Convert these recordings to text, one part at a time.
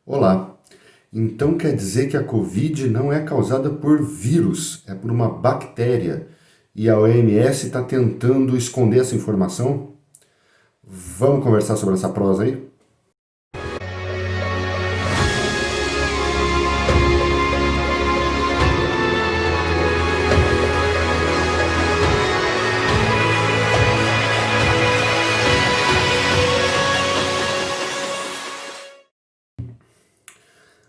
Olá, então quer dizer que a Covid não é causada por vírus, é por uma bactéria e a OMS está tentando esconder essa informação? Vamos conversar sobre essa prosa aí?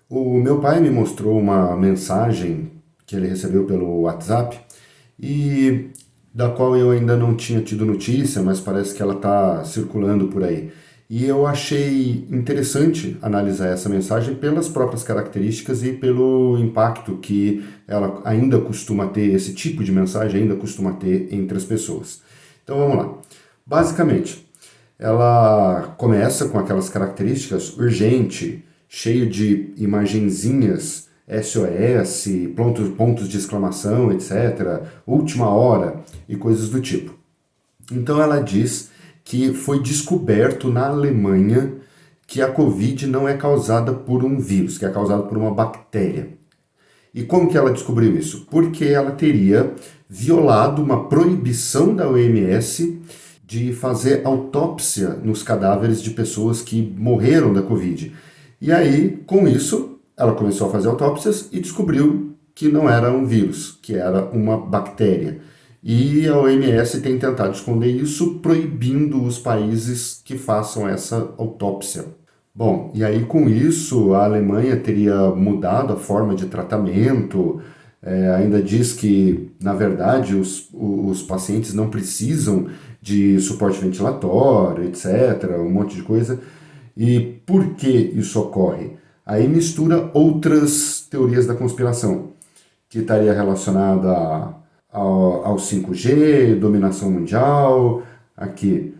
O meu pai me mostrou uma mensagem que ele recebeu pelo WhatsApp e da qual eu ainda não tinha tido notícia, mas parece que ela está circulando por aí. E eu achei interessante analisar essa mensagem pelas próprias características e pelo impacto que ela ainda costuma ter, esse tipo de mensagem ainda costuma ter entre as pessoas. Então vamos lá. Basicamente, ela começa com aquelas características urgente, cheio de imagenzinhas SOS, pontos de exclamação, etc., última hora e coisas do tipo. Então ela diz que foi descoberto na Alemanha que a Covid não é causada por um vírus, que é causada por uma bactéria. E como que ela descobriu isso? Porque ela teria violado uma proibição da OMS de fazer autópsia nos cadáveres de pessoas que morreram da Covid. E aí, com isso, ela começou a fazer autópsias e descobriu que não era um vírus, que era uma bactéria. E a OMS tem tentado esconder isso, proibindo os países que façam essa autópsia. Bom, e aí com isso a Alemanha teria mudado a forma de tratamento, ainda diz que, na verdade, os pacientes não precisam de suporte ventilatório, etc., um monte de coisa. E por que isso ocorre? Aí mistura outras teorias da conspiração, que estaria relacionada ao 5G, dominação mundial, aqui,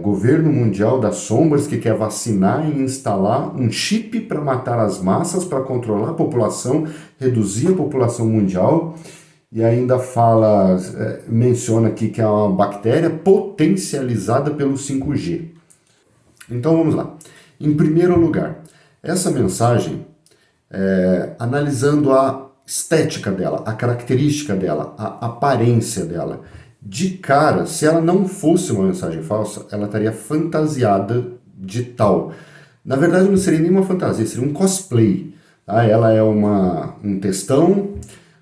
governo mundial das sombras que quer vacinar e instalar um chip para matar as massas, para controlar a população, reduzir a população mundial, e ainda fala, menciona aqui que é uma bactéria potencializada pelo 5G. Então vamos lá. Em primeiro lugar, essa mensagem, analisando a estética dela, a característica dela, a aparência dela, de cara, se ela não fosse uma mensagem falsa, ela estaria fantasiada de tal. Na verdade, não seria nenhuma fantasia, seria um cosplay. Tá? Ela é um textão,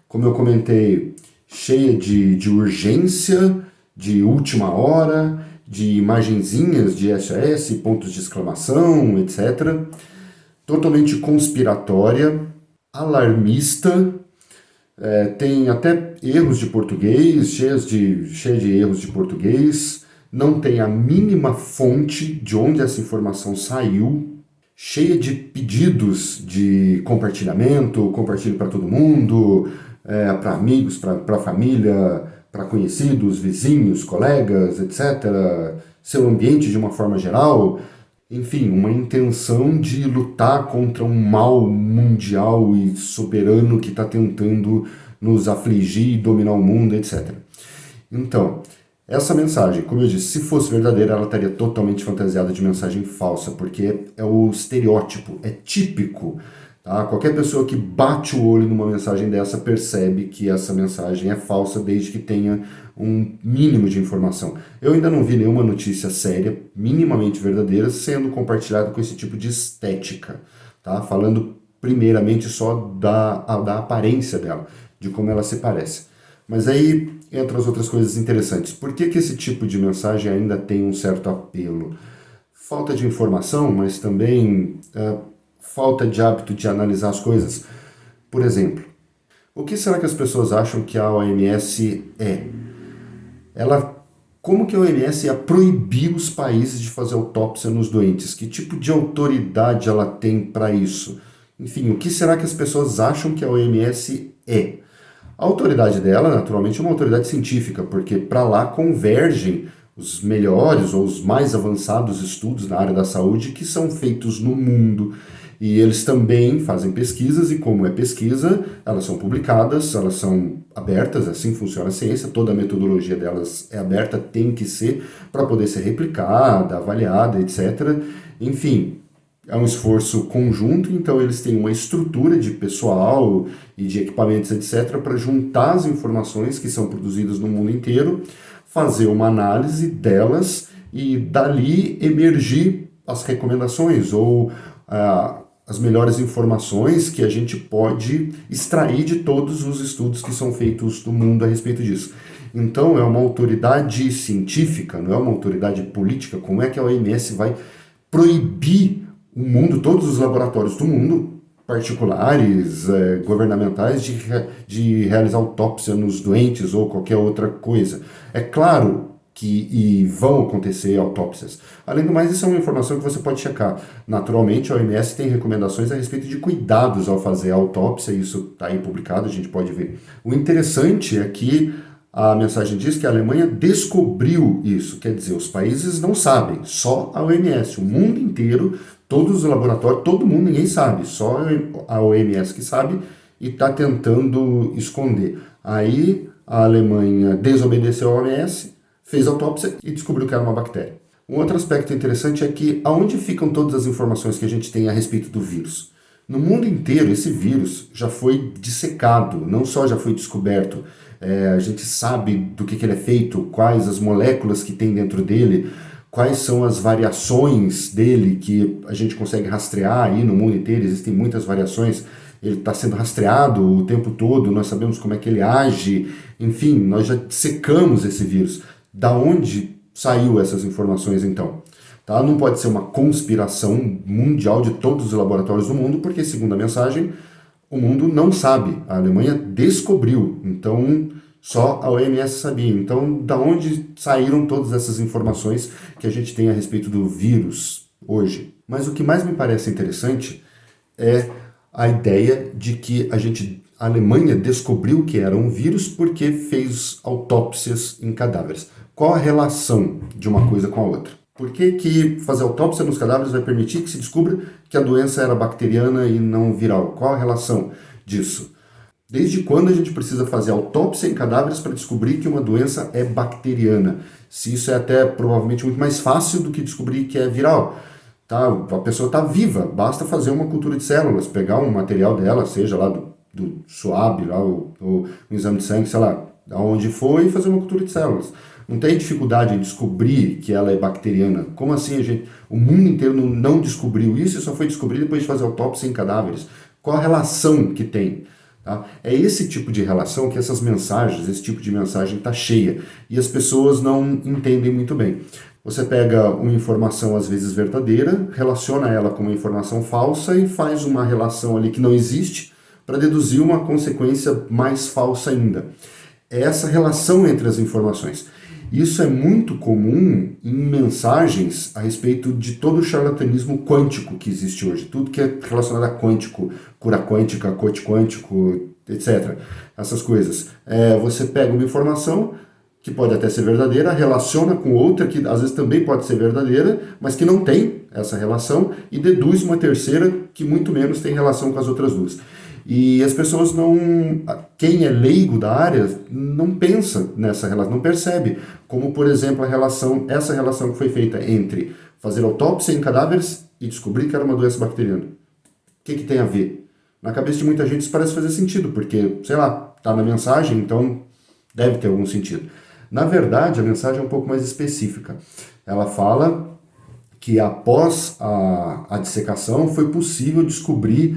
como eu comentei, cheia de urgência, de última hora, de imagenzinhas de SOS, pontos de exclamação, etc. Totalmente conspiratória, alarmista, tem até erros de português, cheia de erros de português, não tem a mínima fonte de onde essa informação saiu, cheia de pedidos de compartilhamento, compartilhe para todo mundo, para amigos, para família, para conhecidos, vizinhos, colegas, etc., seu ambiente de uma forma geral, enfim, uma intenção de lutar contra um mal mundial e soberano que está tentando nos afligir e dominar o mundo, etc. Então, essa mensagem, como eu disse, se fosse verdadeira, ela estaria totalmente fantasiada de mensagem falsa, porque é o estereótipo, é típico. Tá? Qualquer pessoa que bate o olho numa mensagem dessa percebe que essa mensagem é falsa desde que tenha um mínimo de informação. Eu ainda não vi nenhuma notícia séria, minimamente verdadeira, sendo compartilhada com esse tipo de estética. Tá? Falando primeiramente só da aparência dela, de como ela se parece. Mas aí entra as outras coisas interessantes. Por que esse tipo de mensagem ainda tem um certo apelo? Falta de informação, mas também falta de hábito de analisar as coisas. Por exemplo, o que será que as pessoas acham que a OMS é? Como que a OMS ia proibir os países de fazer autópsia nos doentes? Que tipo de autoridade ela tem para isso? Enfim, o que será que as pessoas acham que a OMS é? A autoridade dela, naturalmente, é uma autoridade científica, porque para lá convergem os melhores ou os mais avançados estudos na área da saúde que são feitos no mundo. E eles também fazem pesquisas, e como é pesquisa, elas são publicadas, elas são abertas, assim funciona a ciência, toda a metodologia delas é aberta, tem que ser, para poder ser replicada, avaliada, etc. Enfim, é um esforço conjunto, então eles têm uma estrutura de pessoal e de equipamentos, etc., para juntar as informações que são produzidas no mundo inteiro, fazer uma análise delas e dali emergir as recomendações ou as melhores informações que a gente pode extrair de todos os estudos que são feitos no mundo a respeito disso. Então, é uma autoridade científica, não é uma autoridade política. Como é que a OMS vai proibir o mundo, todos os laboratórios do mundo, particulares, governamentais, de realizar autópsia nos doentes ou qualquer outra coisa? É claro que vão acontecer autópsias. Além do mais, isso é uma informação que você pode checar. Naturalmente, a OMS tem recomendações a respeito de cuidados ao fazer a autópsia, isso está aí publicado, a gente pode ver. O interessante é que a mensagem diz que a Alemanha descobriu isso, quer dizer, os países não sabem, só a OMS, o mundo inteiro, todos os laboratórios, todo mundo, ninguém sabe, só a OMS que sabe e está tentando esconder. Aí a Alemanha desobedeceu a OMS, fez autópsia e descobriu que era uma bactéria. Um outro aspecto interessante é que aonde ficam todas as informações que a gente tem a respeito do vírus? No mundo inteiro, esse vírus já foi dissecado, não só já foi descoberto, a gente sabe do que ele é feito, quais as moléculas que tem dentro dele, quais são as variações dele que a gente consegue rastrear aí no mundo inteiro, existem muitas variações, ele está sendo rastreado o tempo todo, nós sabemos como é que ele age, enfim, nós já dissecamos esse vírus. Da onde saiu essas informações então? Tá? Não pode ser uma conspiração mundial de todos os laboratórios do mundo, porque, segundo a mensagem, o mundo não sabe. A Alemanha descobriu, então só a OMS sabia. Então, da onde saíram todas essas informações que a gente tem a respeito do vírus hoje? Mas o que mais me parece interessante é a ideia de que a Alemanha descobriu que era um vírus porque fez autópsias em cadáveres. Qual a relação de uma coisa com a outra? Por que fazer autópsia nos cadáveres vai permitir que se descubra que a doença era bacteriana e não viral? Qual a relação disso? Desde quando a gente precisa fazer autópsia em cadáveres para descobrir que uma doença é bacteriana? Se isso é até provavelmente muito mais fácil do que descobrir que é viral. Tá? A pessoa está viva, basta fazer uma cultura de células, pegar um material dela, seja lá do swab, lá, ou um exame de sangue, sei lá, aonde foi, e fazer uma cultura de células. Não tem dificuldade em descobrir que ela é bacteriana. Como assim o mundo inteiro não descobriu isso e só foi descobrir depois de fazer autópsia em cadáveres? Qual a relação que tem? Tá? É esse tipo de relação que essas mensagens, esse tipo de mensagem está cheia e as pessoas não entendem muito bem. Você pega uma informação às vezes verdadeira, relaciona ela com uma informação falsa e faz uma relação ali que não existe para deduzir uma consequência mais falsa ainda. É essa relação entre as informações. Isso é muito comum em mensagens a respeito de todo o charlatanismo quântico que existe hoje. Tudo que é relacionado a quântico, cura quântica, coach quântico, etc. Essas coisas. Você pega uma informação que pode até ser verdadeira, relaciona com outra que às vezes também pode ser verdadeira, mas que não tem essa relação e deduz uma terceira que muito menos tem relação com as outras duas. E as pessoas quem é leigo da área não pensa nessa relação, não percebe. Como, por exemplo, essa relação que foi feita entre fazer autópsia em cadáveres e descobrir que era uma doença bacteriana. O que tem a ver? Na cabeça de muita gente isso parece fazer sentido, porque, sei lá, está na mensagem, então deve ter algum sentido. Na verdade, a mensagem é um pouco mais específica. Ela fala que após a dissecação foi possível descobrir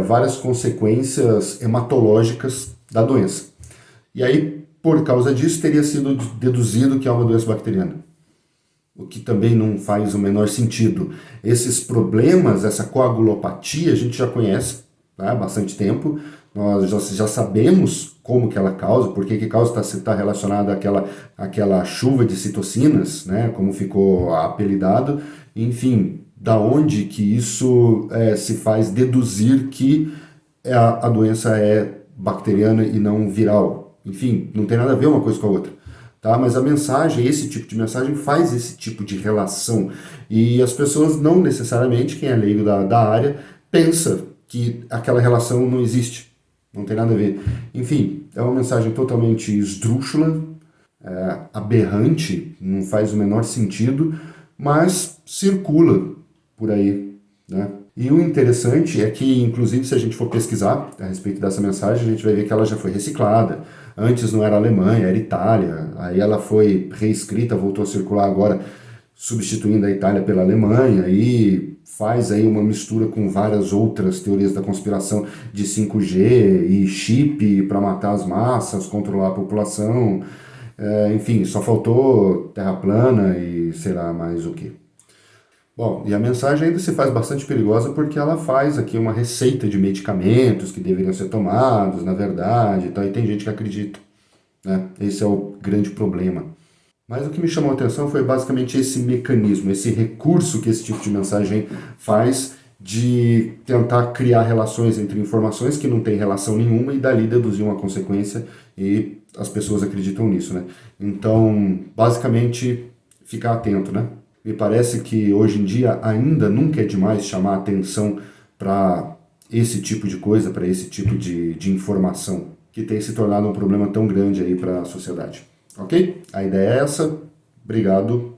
várias consequências hematológicas da doença. E aí, por causa disso, teria sido deduzido que é uma doença bacteriana. O que também não faz o menor sentido. Esses problemas, essa coagulopatia, a gente já conhece, tá, há bastante tempo. Nós já sabemos como que ela causa, por que causa está relacionada àquela chuva de citocinas, né, como ficou apelidado. Enfim, da onde que isso se faz deduzir que a doença é bacteriana e não viral. Enfim, não tem nada a ver uma coisa com a outra. Tá? Mas a mensagem, esse tipo de mensagem faz esse tipo de relação. E as pessoas não necessariamente, quem é leigo da área, pensa que aquela relação não existe. Não tem nada a ver. Enfim, é uma mensagem totalmente esdrúxula, aberrante, não faz o menor sentido, mas circula por aí. né? E o interessante é que, inclusive, se a gente for pesquisar a respeito dessa mensagem, a gente vai ver que ela já foi reciclada. Antes não era Alemanha, era Itália. Aí ela foi reescrita, voltou a circular agora, substituindo a Itália pela Alemanha e faz aí uma mistura com várias outras teorias da conspiração de 5G e chip para matar as massas, controlar a população. Enfim, só faltou terra plana e sei lá mais o que. Bom, e a mensagem ainda se faz bastante perigosa porque ela faz aqui uma receita de medicamentos que deveriam ser tomados, na verdade, e tem gente que acredita, né? Esse é o grande problema. Mas o que me chamou a atenção foi basicamente esse mecanismo, esse recurso que esse tipo de mensagem faz de tentar criar relações entre informações que não têm relação nenhuma e dali deduzir uma consequência e as pessoas acreditam nisso, né? Então, basicamente, ficar atento, né? Me parece que hoje em dia ainda nunca é demais chamar atenção para esse tipo de coisa, para esse tipo de informação, que tem se tornado um problema tão grande aí para a sociedade. Ok? A ideia é essa. Obrigado.